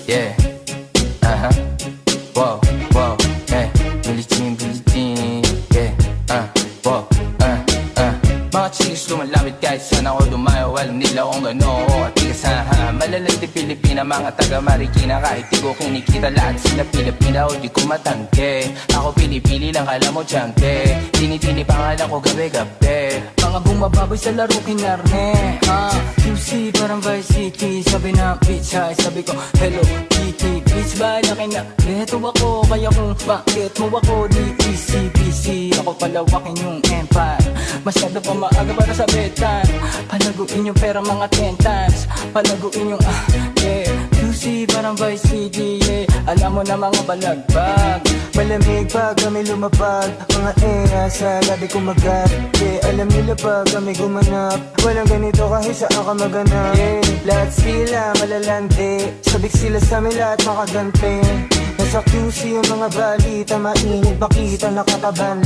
Yeah. Wow, wow, Billie Jean, yeah. Wow, mga chicks lumalapit kahit saan ako dumayo. Alam nila kung gano'n ako katigas, Malalandi Pilipina, mga taga Marikina. Kahit di ko kinikita, lahat sila Pilipina o di ko matangke. Ako pili-pili lang, kala mo tiyangke. Tini-tini pangalan ko gabi-gabi. Mga bumababoy sa laro kinarne, QC parang Vice City. Sabi na bitch hi, sabi ko hello Kitty. Bitch ba laki na beto ako, kaya kung bakit mo ako di easy-peasy. Ako palawakin yung empire, masyado pa maaga para sa betan. Palaguin yung pera mga 10 times, palaguin yung yeah. QC parang Vice City, yeah. Alam mo na mga balagbag, Malamig pag kami lumapag, mga sa labi kumagat, yeah. Alam nila pag kami gumanap, walang ganito kahit saan ka maganap, yeah. Lahat sila malalante, sabik sila sa amin lahat makagante. Nasa QC yung mga balita, mainit makita nakakaban.